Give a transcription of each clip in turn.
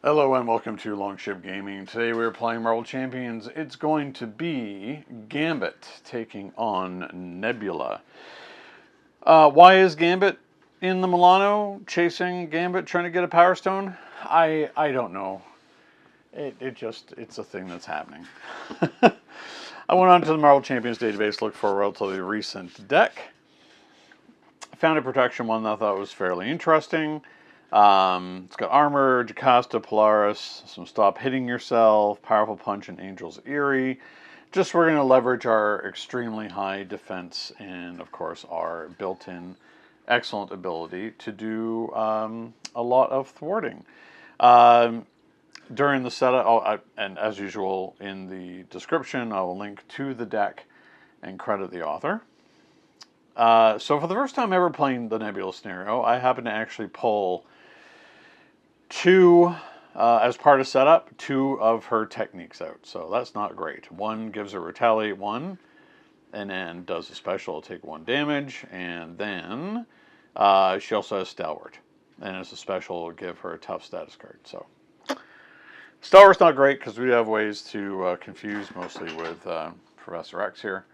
Hello and welcome to Longship Gaming. Today we're playing Marvel Champions. It's going to be Gambit taking on Nebula. Why is Gambit in the Milano chasing Gambit trying to get a Power Stone? I don't know. It's a thing that's happening. I went onto the Marvel Champions database, looked for a relatively recent deck. Found a protection one that I thought was fairly interesting. It's got Armor, Jocasta, Polaris, some Stop Hitting Yourself, Powerful Punch, and Angel's Eerie. Just we're going to leverage our extremely high defense and, of course, our built-in excellent ability to do a lot of thwarting. During the setup, and as usual in the description, I will link to the deck and credit the author. So for the first time ever playing the Nebula scenario, I happened to actually pull as part of setup, two of her techniques out. So that's not great. One gives her Retaliate 1, and then does a special, take 1 damage, and then she also has Stalwart. And as a special, give her a tough status card. So Stalwart's not great because we have ways to confuse, mostly with Professor X here.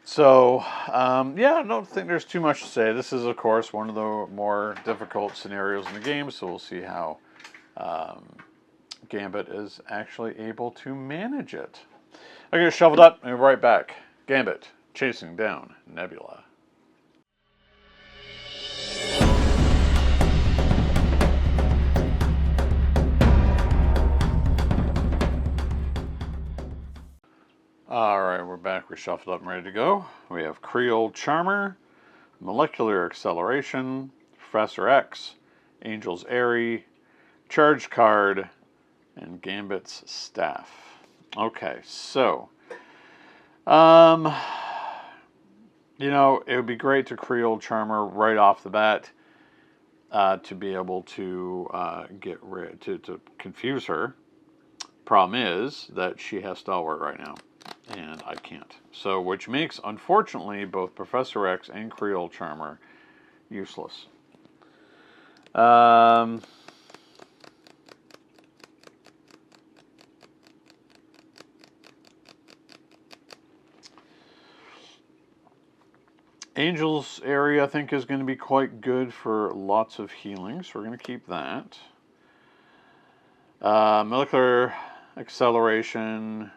So, yeah, I don't think there's too much to say. This is, of course, one of the more difficult scenarios in the game, so we'll see how Gambit is actually able to manage it. I'm going to shovel it up and be right back. Gambit, chasing down Nebula. Alright, we're back. We're shuffled up and ready to go. We have Creole Charmer, Molecular Acceleration, Professor X, Angel's Eerie, Charge Card, and Gambit's Staff. Okay, so, you know, it would be great to Creole Charmer right off the bat to be able to to confuse her. Problem is that she has Stalwart right now, and I can't. So, which makes, unfortunately, both Professor X and Creole Charmer useless. Angel's Area, I think, is going to be quite good for lots of healing, so we're going to keep that. Molecular Acceleration,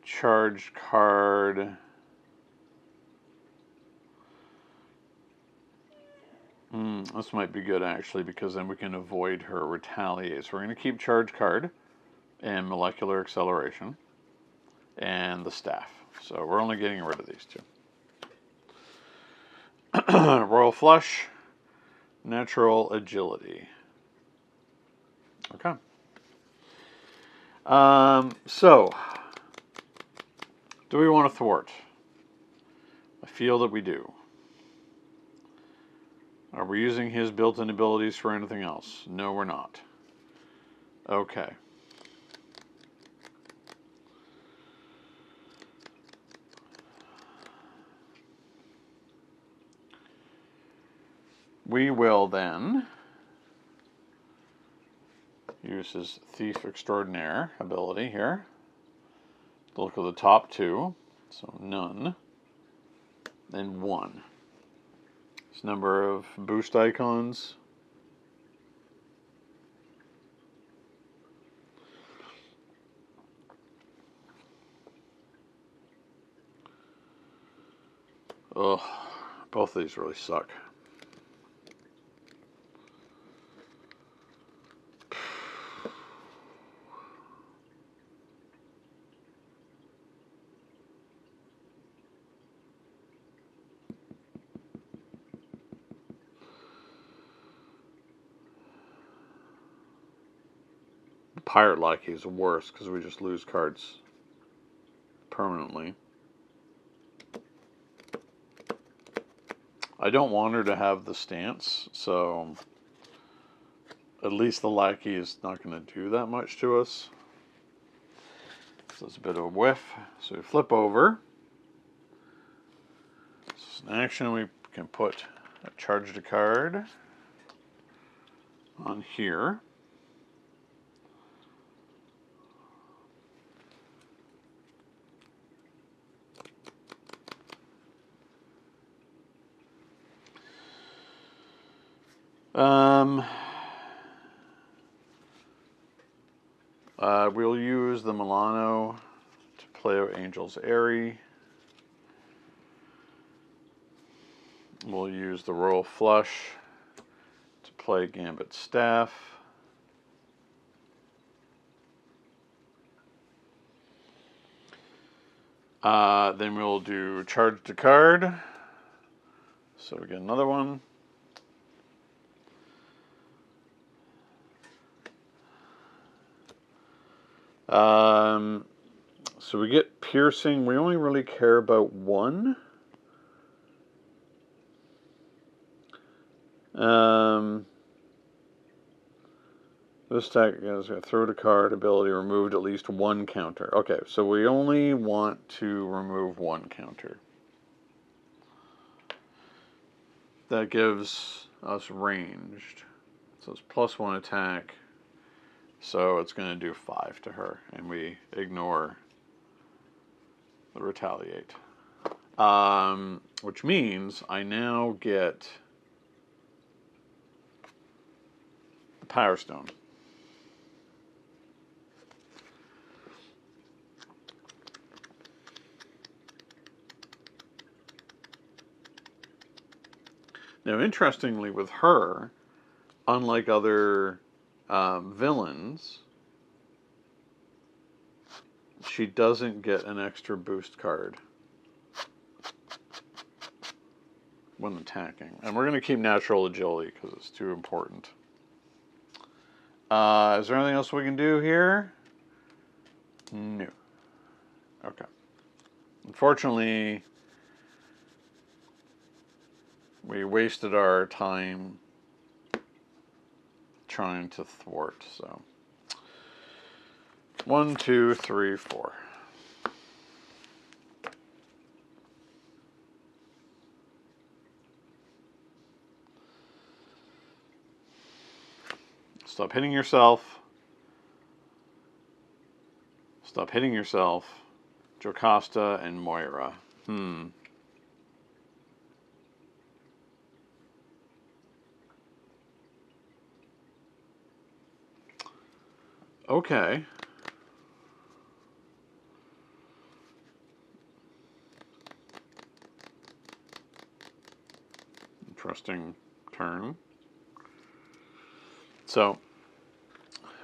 Charge Card. This might be good, actually, because then we can avoid her Retaliate. So we're going to keep Charge Card and Molecular Acceleration and the Staff. So we're only getting rid of these two. Royal Flush, Natural Agility. Okay. So, do we want to thwart? I feel that we do. Are we using his built-in abilities for anything else? No, we're not. Okay. We will then use his Thief Extraordinaire ability here. Look at the top two. So none. And 1. This number of boost icons. Ugh, both of these really suck. Pirate Lackey is worse because we just lose cards permanently. I don't want her to have the stance, so at least the Lackey is not going to do that much to us. So it's a bit of a whiff. So we flip over. This is an action. We can put a charged card on here. We'll use the Milano to play out Angel's Airy. We'll use the Royal Flush to play Gambit Staff. Then we'll do Charge to Card. So we get another one. So we get Piercing. We only really care about one. This deck is going to throw to card ability, removed at least one counter. Okay, so we only want to remove one counter. That gives us ranged. So it's +1 attack. So it's going to do 5 to her, and we ignore the retaliate. Which means I now get the Power Stone. Now, interestingly, with her, unlike other villains, she doesn't get an extra boost card when attacking. And we're going to keep natural agility because it's too important. Is there anything else we can do here? No. Okay. Unfortunately, we wasted our time trying to thwart, so 1, 2, 3, 4. Stop hitting yourself. Stop hitting yourself. Jocasta and Moira. Okay. Interesting turn. So,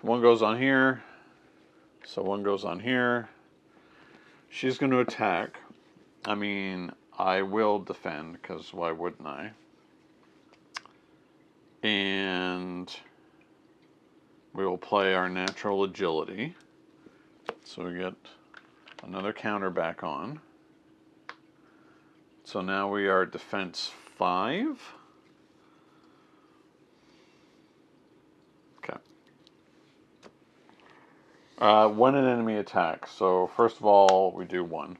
one goes on here. So one goes on here. She's going to attack. I mean, I will defend, because why wouldn't I? And we will play our natural agility. So we get another counter back on. So now we are defense 5. Okay. When an enemy attacks. So first of all, we do 1.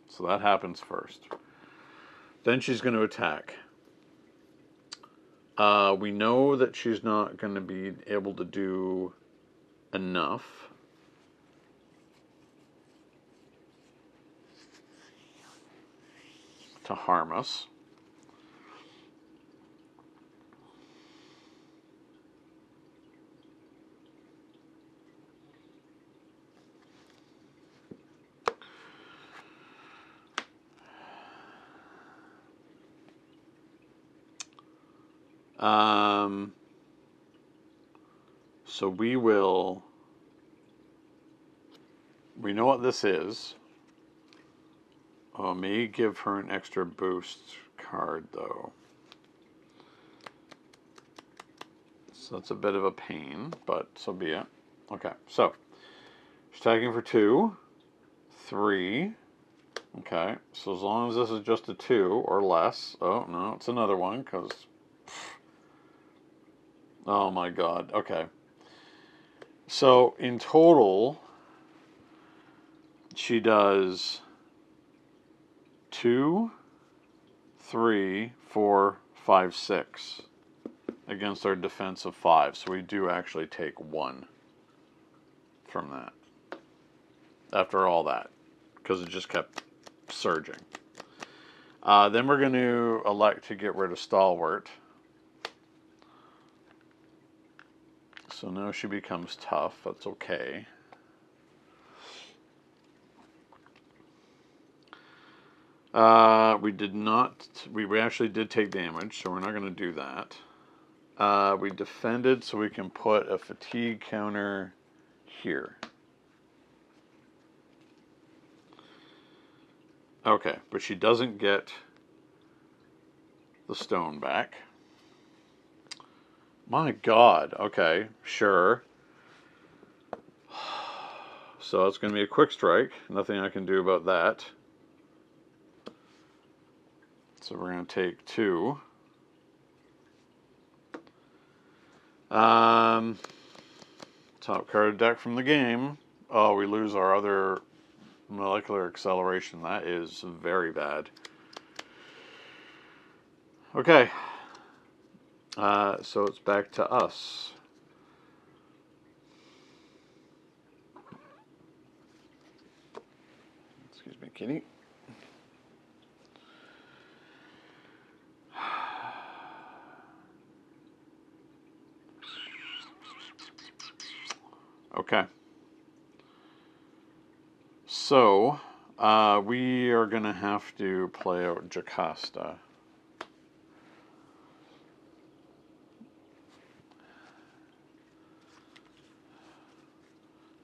So that happens first. Then she's going to attack. We know that she's not going to be able to do enough. To harm us. So we know what this is. May give her an extra boost card, though. So that's a bit of a pain, but so be it. Okay, so she's attacking for 2, 3. Okay, so as long as this is just a 2 or less. Oh, no, it's another one, because... Oh, my God. Okay. So, in total, she does 2, 3, 4, 5, 6 against our defense of 5. So we do actually take 1 from that. After all that. Because it just kept surging. Then we're going to elect to get rid of Stalwart. So now she becomes tough. That's okay. We did not. We actually did take damage, so we're not going to do that. We defended, so we can put a fatigue counter here. Okay, but she doesn't get the stone back. My God. Okay, sure. So it's going to be a quick strike. Nothing I can do about that. So we're going to take 2. Top card deck from the game. Oh, we lose our other molecular acceleration. That is very bad. Okay. So it's back to us. Excuse me, kitty. Okay. So, we are going to have to play out Jocasta.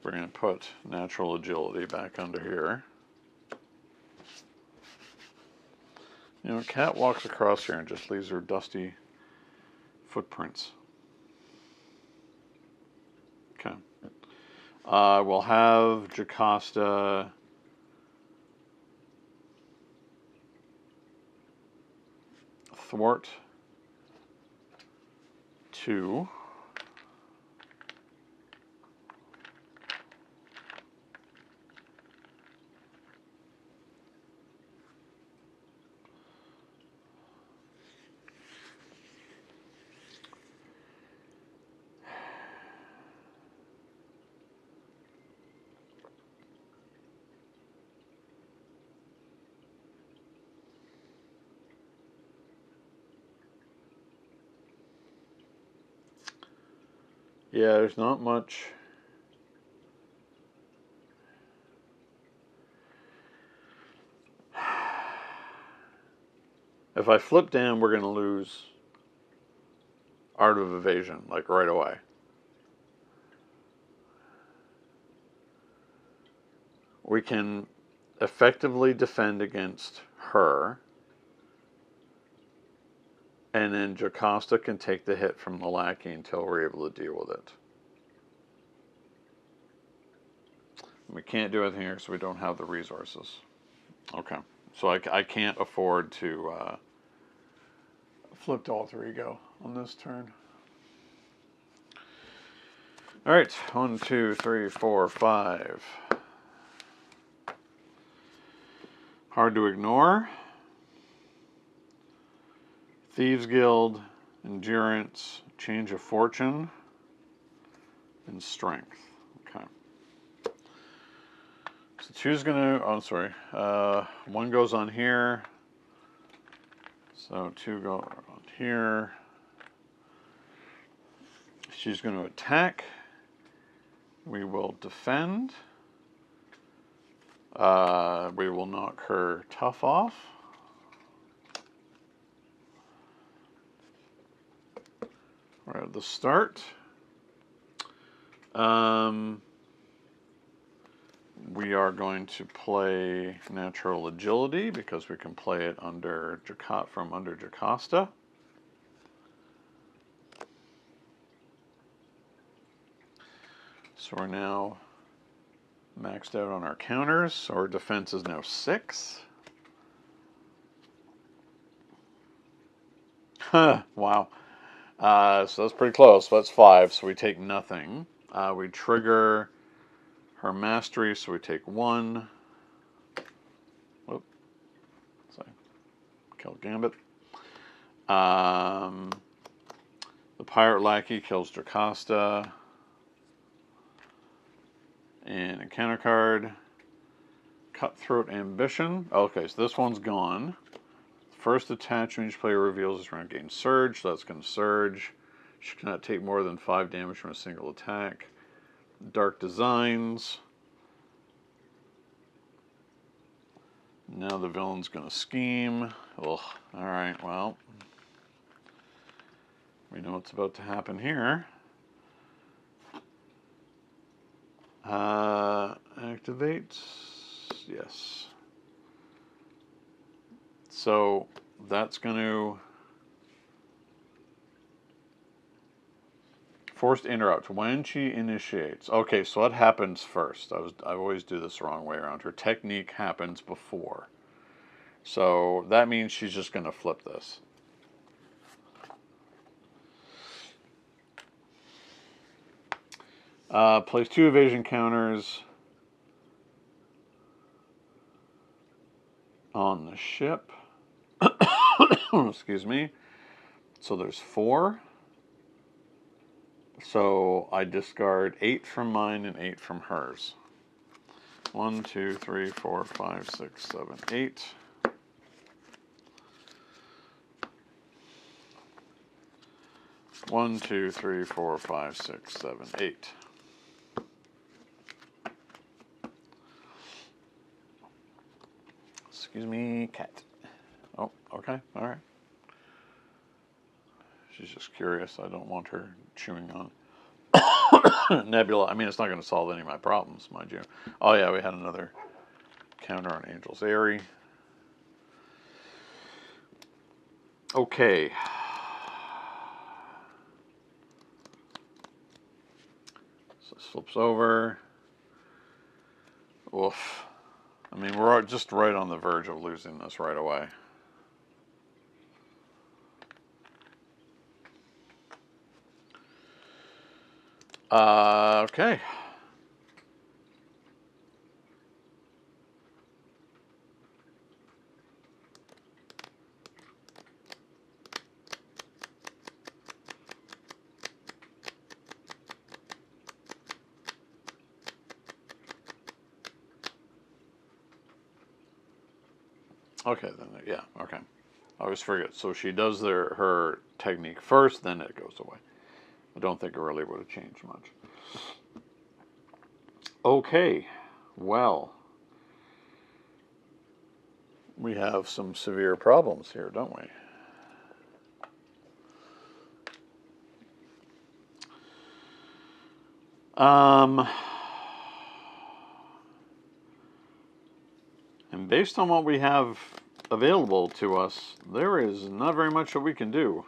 We're going to put natural agility back under here. You know, Cat walks across here and just leaves her dusty footprints. Okay. We'll have Jocasta thwart 2. Yeah, there's not much. If I flip down, we're going to lose Art of Evasion, like right away. We can effectively defend against her, and then Jocasta can take the hit from the lackey until we're able to deal with it. We can't do anything here because we don't have the resources. Okay, so I can't afford to flip to alter ego on this turn. All right, 1, 2, 3, 4, 5. Hard to ignore. Thieves Guild, Endurance, Change of Fortune, and Strength. Okay. So 2's gonna, oh, sorry. 1 goes on here. So 2 go on here. She's going to attack. We will defend. We will knock her tough off. We're at the start. We are going to play Natural Agility because we can play it under from under Jocasta. So we're now maxed out on our counters. So our defense is now 6. Wow. So that's pretty close. That's 5. So we take nothing. We trigger her mastery, so we take 1. Whoop. Sorry. Kill Gambit. The Pirate Lackey kills Jocasta. And a counter card. Cutthroat Ambition. Okay, so this one's gone. First attachment each player reveals this round gains Surge, so that's going to Surge. She cannot take more than 5 damage from a single attack. Dark Designs. Now the villain's going to scheme. Ugh. Alright, well. We know what's about to happen here. Activate. Yes. So that's going to forced interrupt when she initiates. Okay, so what happens first? I always do this the wrong way around. Her technique happens before. So that means she's just going to flip this. Place 2 evasion counters on the ship. Excuse me. So there's 4. So I discard 8 from mine and 8 from hers. 1, 2, 3, 4, 5, 6, 7, 8. One, 2, 3, 4, 5, 6, 7, 8. Excuse me, cat. Oh, okay, all right. She's just curious. I don't want her chewing on Nebula. I mean, it's not going to solve any of my problems, mind you. Oh yeah, we had another counter on Angel's Airy. Okay. So this flips over. Oof. I mean, we're just right on the verge of losing this right away. Okay. Okay, then, yeah, okay. I always forget. So she does her technique first, then it goes away. I don't think it really would have changed much. Okay, well, we have some severe problems here, don't we? And based on what we have available to us, there is not very much that we can do.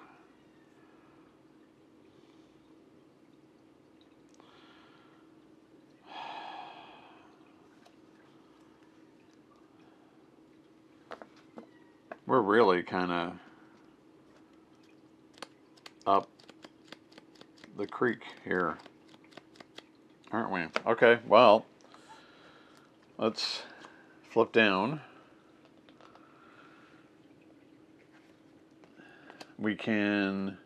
We're really kind of up the creek here, aren't we? Okay, well, let's flip down. We can,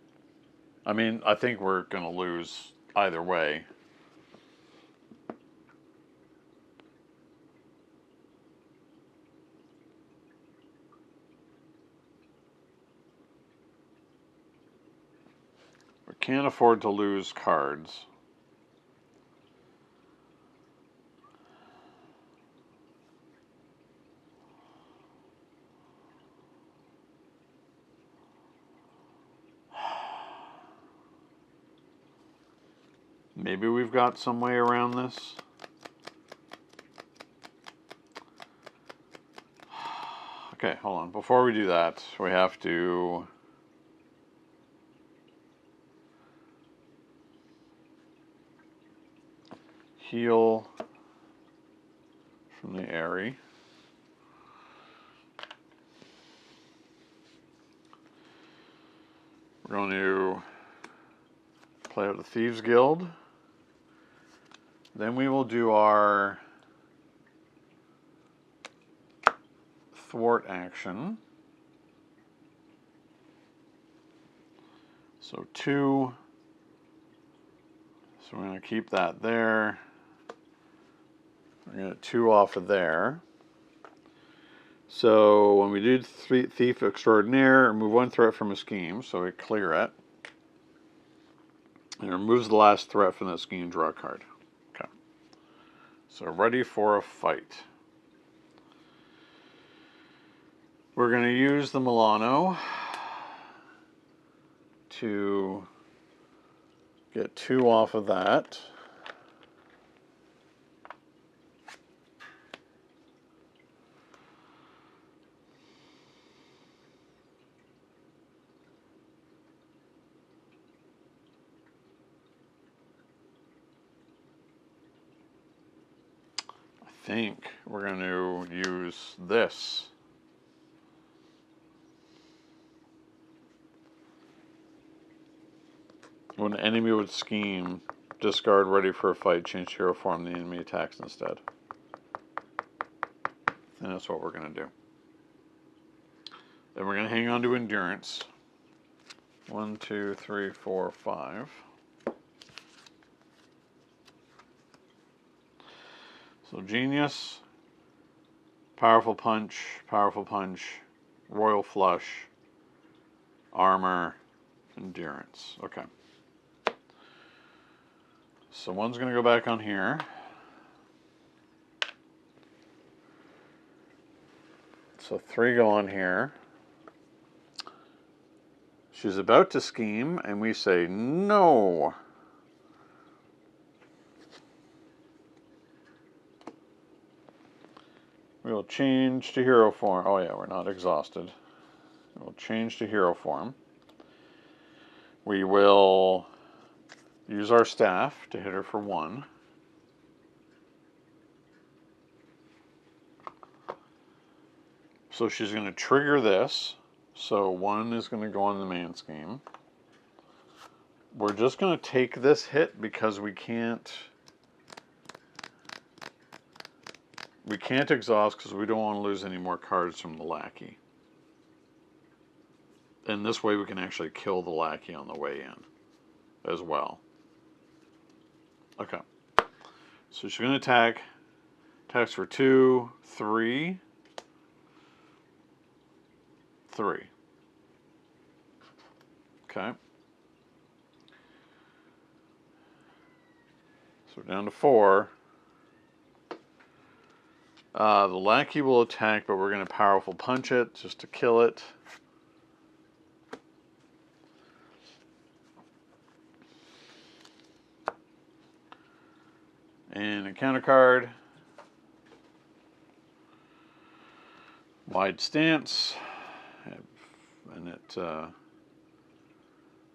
I mean, I think we're going to lose either way. We can't afford to lose cards. Maybe we've got some way around this. Okay, hold on. Before we do that, we have to heal from the Airy. We're going to play out the Thieves Guild. Then we will do our thwart action. So 2. So we're going to keep that there. We're going to 2 off of there. So when we do Thief Extraordinaire, remove 1 threat from a scheme, so we clear it. And it removes the last threat from that scheme, draw a card. Okay. So ready for a fight. We're going to use the Milano to get 2 off of that. I think we're going to use this. When an enemy would scheme, discard ready for a fight, change hero form, the enemy attacks instead. And that's what we're going to do. Then we're going to hang on to endurance. 1, 2, 3, 4, 5. So genius, powerful punch, royal flush, armor, endurance. Okay. So one's going to go back on here. So 3 go on here. She's about to scheme, and we say no. We'll change to hero form. Oh yeah, we're not exhausted. We'll change to hero form. We will use our staff to hit her for 1. So she's going to trigger this. So 1 is going to go on the main scheme. We're just going to take this hit because we can't exhaust because we don't want to lose any more cards from the lackey. And this way we can actually kill the lackey on the way in as well. Okay. So she's going to attack. Attacks for 2, 3. 3. Okay. So we're down to 4. The lackey will attack, but we're going to powerful punch it just to kill it. And a counter card. Wide stance. And it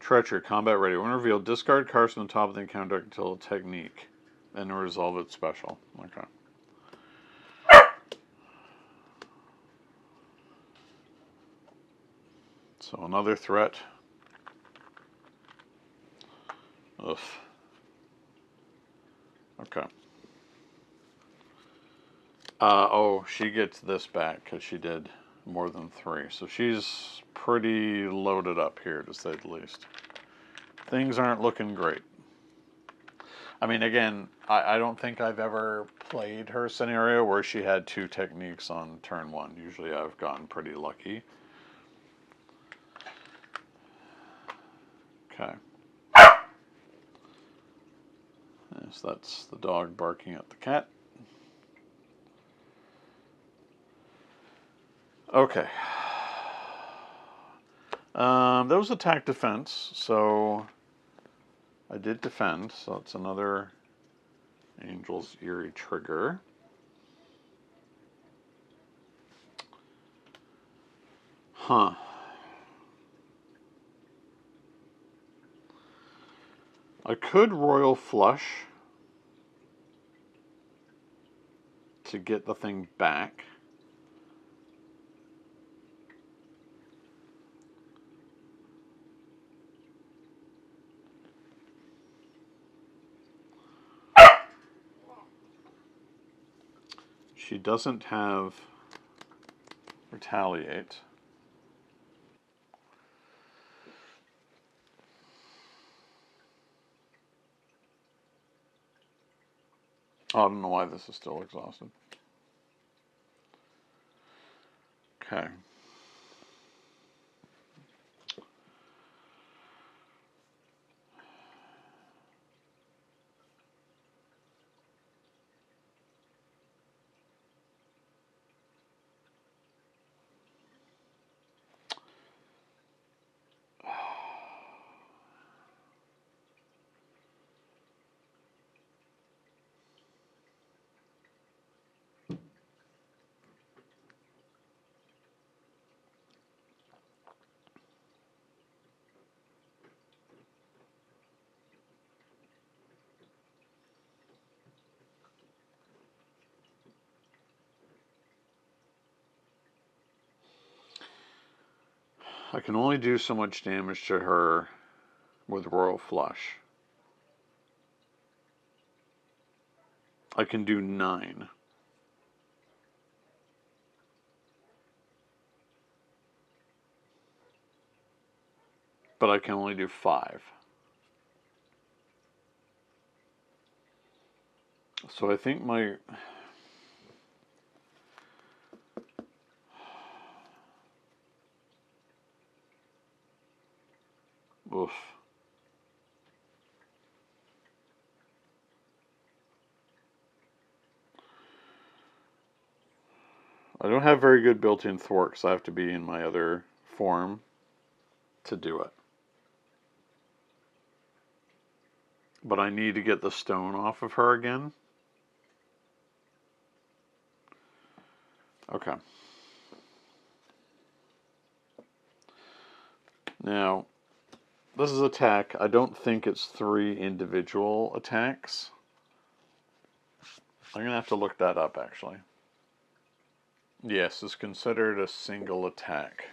treachery, combat ready. When revealed, discard cards from the top of the encounter until a technique. And resolve it special. Okay. So another threat. Ugh. Okay. Oh, she gets this back because she did more than 3. So she's pretty loaded up here, to say the least. Things aren't looking great. I mean, again, I don't think I've ever played her scenario where she had 2 techniques on turn 1. Usually I've gotten pretty lucky. Okay. Yes, that's the dog barking at the cat. Okay. That was attack defense, so I did defend, so it's another Angel's Eerie trigger. Huh. I could Royal Flush to get the thing back. She doesn't have Retaliate. Oh, I don't know why this is still exhausted. Okay. I can only do so much damage to her with Royal Flush. I can do 9. But I can only do 5. So I think my... Oof. I don't have very good built-in thwart because I have to be in my other form to do it. But I need to get the stone off of her again. Okay. Now, this is attack. I don't think it's 3 individual attacks. I'm going to have to look that up, actually. Yes, it's considered a single attack.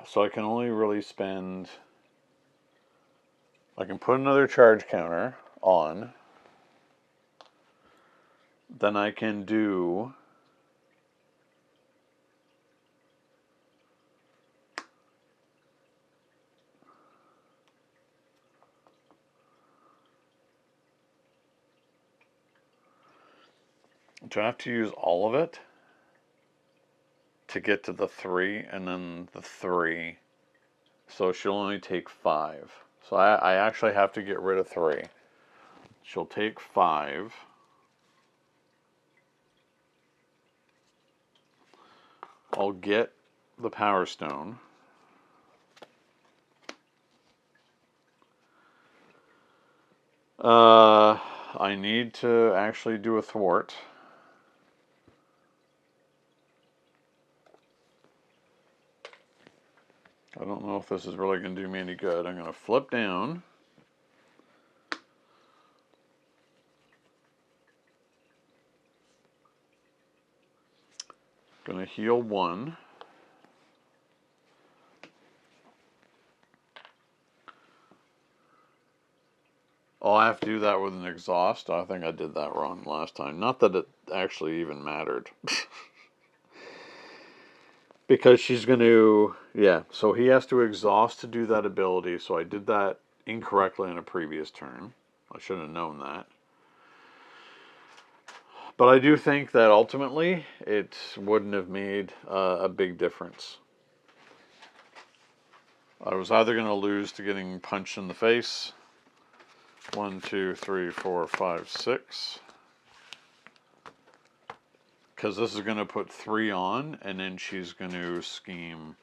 So I can only really spend... I can put another charge counter on. Then I can do... Do I have to use all of it to get to the 3 and then the 3? So she'll only take 5. So I actually have to get rid of 3. She'll take 5. I'll get the Power Stone. I need to actually do a thwart. I don't know if this is really going to do me any good. I'm going to flip down. Going to heal 1. Oh, I have to do that with an exhaust. I think I did that wrong last time. Not that it actually even mattered. Because she's going to... Yeah, so he has to exhaust to do that ability. So I did that incorrectly in a previous turn. I should have known that. But I do think that ultimately it wouldn't have made a big difference. I was either going to lose to getting punched in the face. 1, 2, 3, 4, 5, 6. Because this is going to put 3 on, and then she's going to scheme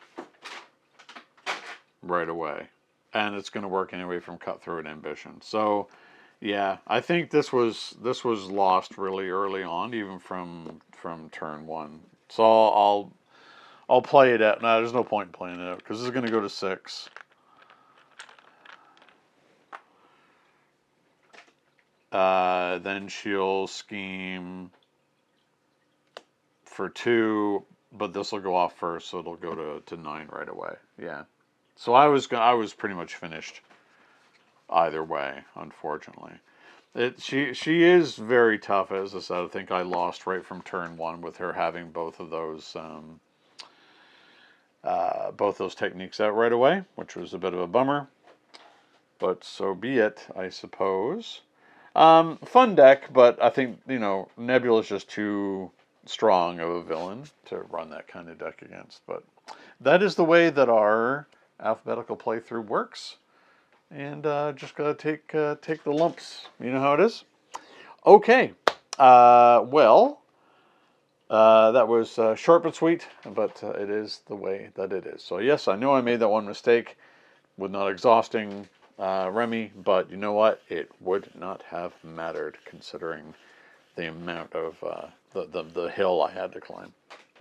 right away. And it's going to work anyway from Cut Through and Ambition. So, yeah, I think this was lost really early on, even from turn 1. So I'll play it out. No, there's no point in playing it out because this is going to go to 6. Then she'll scheme for 2, but this will go off first, so it'll go to 9 right away. Yeah. So I was pretty much finished either way, unfortunately. She is very tough, as I said. I think I lost right from turn 1 with her having both those techniques out right away, which was a bit of a bummer. But so be it, I suppose. Fun deck, but I think, Nebula is just too strong of a villain to run that kind of deck against. But that is the way that our alphabetical playthrough works. And just gotta take the lumps. You know how it is? Okay. That was short but sweet, but it is the way that it is. So yes, I know I made that one mistake with not exhausting Remy, but you know what? It would not have mattered considering the amount of the hill I had to climb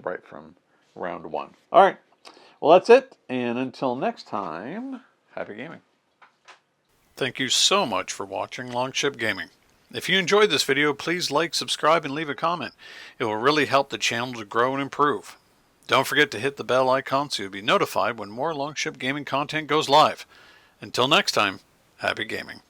right from round 1. All right. Well, that's it. And until next time, happy gaming. Thank you so much for watching Longship Gaming. If you enjoyed this video, please like, subscribe, and leave a comment. It will really help the channel to grow and improve. Don't forget to hit the bell icon so you'll be notified when more Longship gaming content goes live. Until next time, happy gaming.